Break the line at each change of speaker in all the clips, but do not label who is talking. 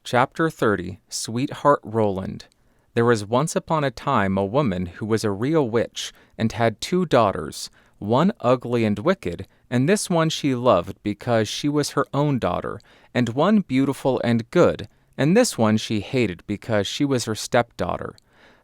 Chapter 30, Sweetheart Roland. There was once upon a time a woman who was a real witch, and had 2 daughters, one ugly and wicked, and this one she loved because she was her own daughter, and one beautiful and good, and this one she hated because she was her stepdaughter.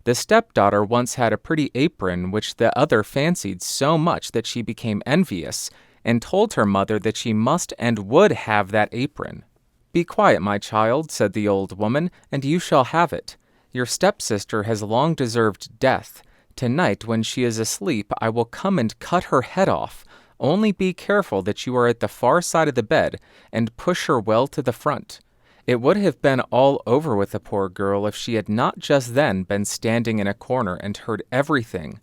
The stepdaughter once had a pretty apron which the other fancied so much that she became envious, and told her mother that she must and would have that apron. "Be quiet, my child," said the old woman, "and you shall have it. Your stepsister has long deserved death. Tonight, when she is asleep, I will come and cut her head off. Only be careful that you are at the far side of the bed, and push her well to the front." It would have been all over with the poor girl if she had not just then been standing in a corner and heard everything.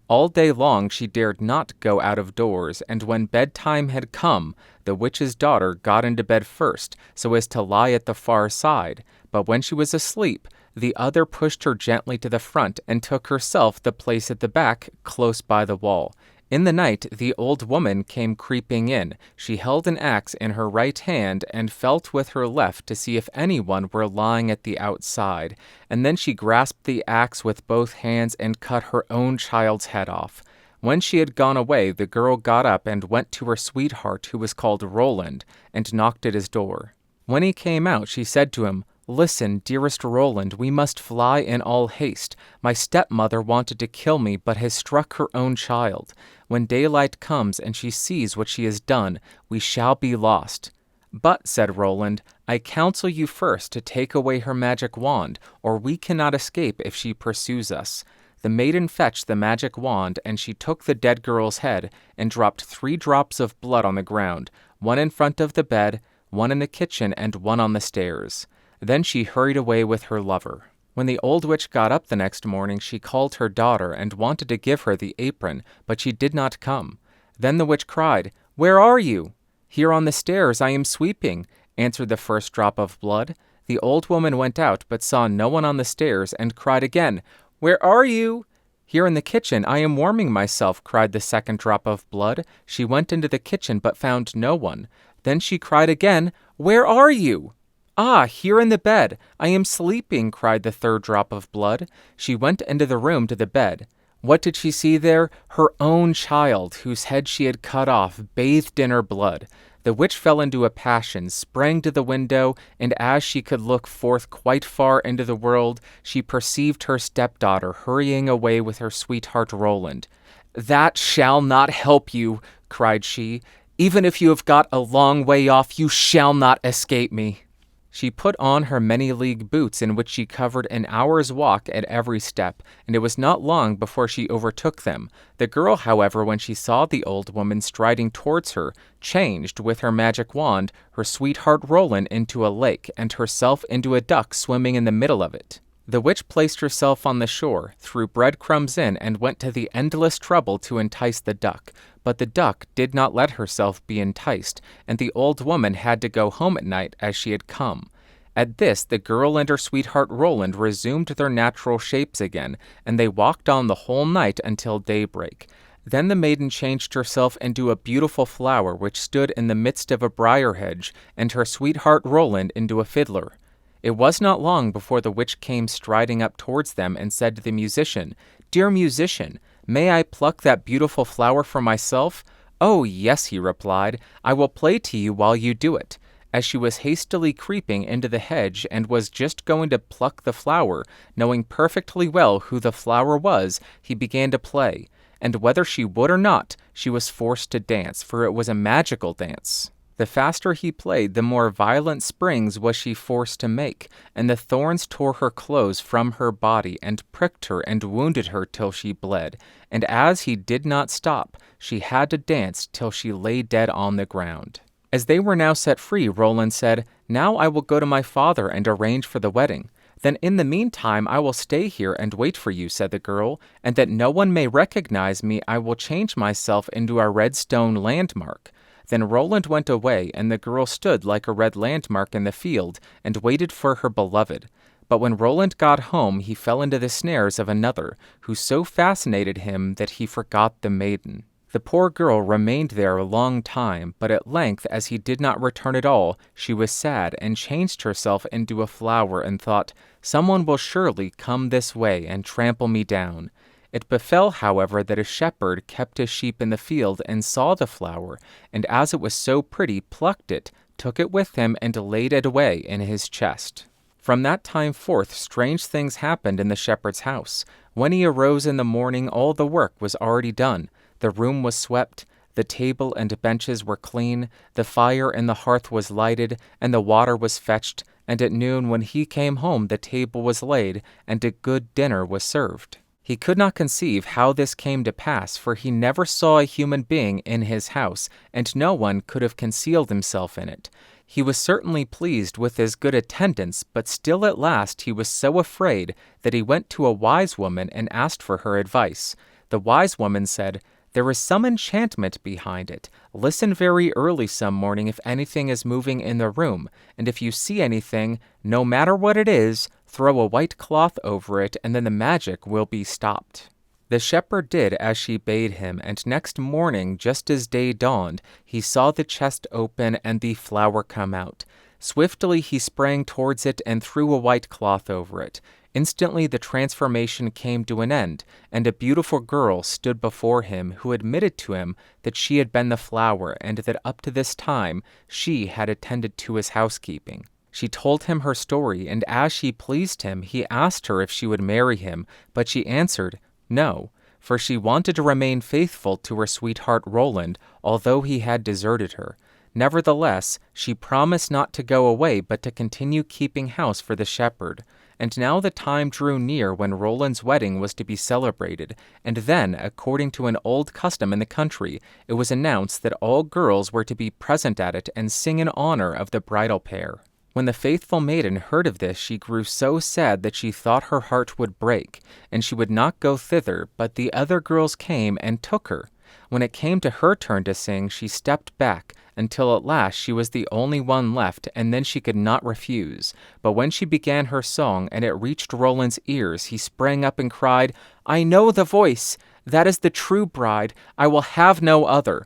All day long she dared not go out of doors, and when bedtime had come, the witch's daughter got into bed first, so as to lie at the far side, but when she was asleep, the other pushed her gently to the front and took herself the place at the back, close by the wall. In the night, the old woman came creeping in. She held an axe in her right hand and felt with her left to see if anyone were lying at the outside, and then she grasped the axe with both hands and cut her own child's head off. When she had gone away, the girl got up and went to her sweetheart, who was called Roland, and knocked at his door. When he came out, she said to him, "Listen, dearest Roland, we must fly in all haste. My stepmother wanted to kill me, but has struck her own child. When daylight comes and she sees what she has done, we shall be lost." "But," said Roland, "I counsel you first to take away her magic wand, or we cannot escape if she pursues us." The maiden fetched the magic wand, and she took the dead girl's head and dropped 3 drops of blood on the ground, one in front of the bed, one in the kitchen, and one on the stairs. Then she hurried away with her lover. When the old witch got up the next morning, she called her daughter and wanted to give her the apron, but she did not come. Then the witch cried, "Where are you?" "Here on the stairs, I am sweeping," answered the first drop of blood. The old woman went out, but saw no one on the stairs, and cried again, "Where are you?" "Here in the kitchen, I am warming myself," cried the second drop of blood. She went into the kitchen, but found no one. Then she cried again, "Where are you?" "Ah, here in the bed. I am sleeping," cried the third drop of blood. She went into the room to the bed. What did she see there? Her own child, whose head she had cut off, bathed in her blood. The witch fell into a passion, sprang to the window, and as she could look forth quite far into the world, she perceived her stepdaughter hurrying away with her sweetheart Roland. "That shall not help you," cried she. "Even if you have got a long way off, you shall not escape me." She put on her many-league boots, in which she covered an hour's walk at every step, and it was not long before she overtook them. The girl, however, when she saw the old woman striding towards her, changed, with her magic wand, her sweetheart Roland into a lake, and herself into a duck swimming in the middle of it. The witch placed herself on the shore, threw breadcrumbs in, and went to the endless trouble to entice the duck. But the duck did not let herself be enticed, and the old woman had to go home at night as she had come. At this, the girl and her sweetheart Roland resumed their natural shapes again, and they walked on the whole night until daybreak. Then the maiden changed herself into a beautiful flower which stood in the midst of a briar hedge, and her sweetheart Roland into a fiddler. It was not long before the witch came striding up towards them and said to the musician, "Dear musician, may I pluck that beautiful flower for myself?" "Oh, yes," he replied, "I will play to you while you do it." As she was hastily creeping into the hedge and was just going to pluck the flower, knowing perfectly well who the flower was, he began to play. And whether she would or not, she was forced to dance, for it was a magical dance. The faster he played, the more violent springs was she forced to make, and the thorns tore her clothes from her body, and pricked her and wounded her till she bled. And as he did not stop, she had to dance till she lay dead on the ground. As they were now set free, Roland said, "Now I will go to my father and arrange for the wedding." "Then in the meantime I will stay here and wait for you," said the girl, "and that no one may recognize me, I will change myself into a red stone landmark." Then Roland went away, and the girl stood like a red landmark in the field, and waited for her beloved. But when Roland got home, he fell into the snares of another, who so fascinated him that he forgot the maiden. The poor girl remained there a long time, but at length, as he did not return at all, she was sad and changed herself into a flower and thought, "Someone will surely come this way and trample me down." It befell, however, that a shepherd kept his sheep in the field and saw the flower, and as it was so pretty, plucked it, took it with him, and laid it away in his chest. From that time forth strange things happened in the shepherd's house. When he arose in the morning, all the work was already done. The room was swept, the table and benches were clean, the fire in the hearth was lighted, and the water was fetched, and at noon when he came home the table was laid, and a good dinner was served. He could not conceive how this came to pass, for he never saw a human being in his house, and no one could have concealed himself in it. He was certainly pleased with his good attendance, but still at last he was so afraid that he went to a wise woman and asked for her advice. The wise woman said, "There is some enchantment behind it. Listen very early some morning if anything is moving in the room, and if you see anything, no matter what it is, throw a white cloth over it, and then the magic will be stopped." The shepherd did as she bade him, and next morning, just as day dawned, he saw the chest open and the flower come out. Swiftly he sprang towards it and threw a white cloth over it. Instantly the transformation came to an end, and a beautiful girl stood before him, who admitted to him that she had been the flower, and that up to this time she had attended to his housekeeping. She told him her story, and as she pleased him, he asked her if she would marry him, but she answered no, for she wanted to remain faithful to her sweetheart Roland, although he had deserted her. Nevertheless, she promised not to go away, but to continue keeping house for the shepherd. And now the time drew near when Roland's wedding was to be celebrated, and then, according to an old custom in the country, it was announced that all girls were to be present at it and sing in honor of the bridal pair. When the faithful maiden heard of this, she grew so sad that she thought her heart would break, and she would not go thither, but the other girls came and took her. When it came to her turn to sing, she stepped back, until at last she was the only one left, and then she could not refuse. But when she began her song, and it reached Roland's ears, he sprang up and cried, "I know the voice! That is the true bride! I will have no other!"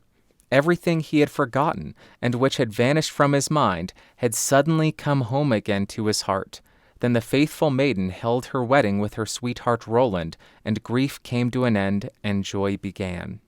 Everything he had forgotten, and which had vanished from his mind, had suddenly come home again to his heart. Then the faithful maiden held her wedding with her sweetheart Roland, and grief came to an end, and joy began.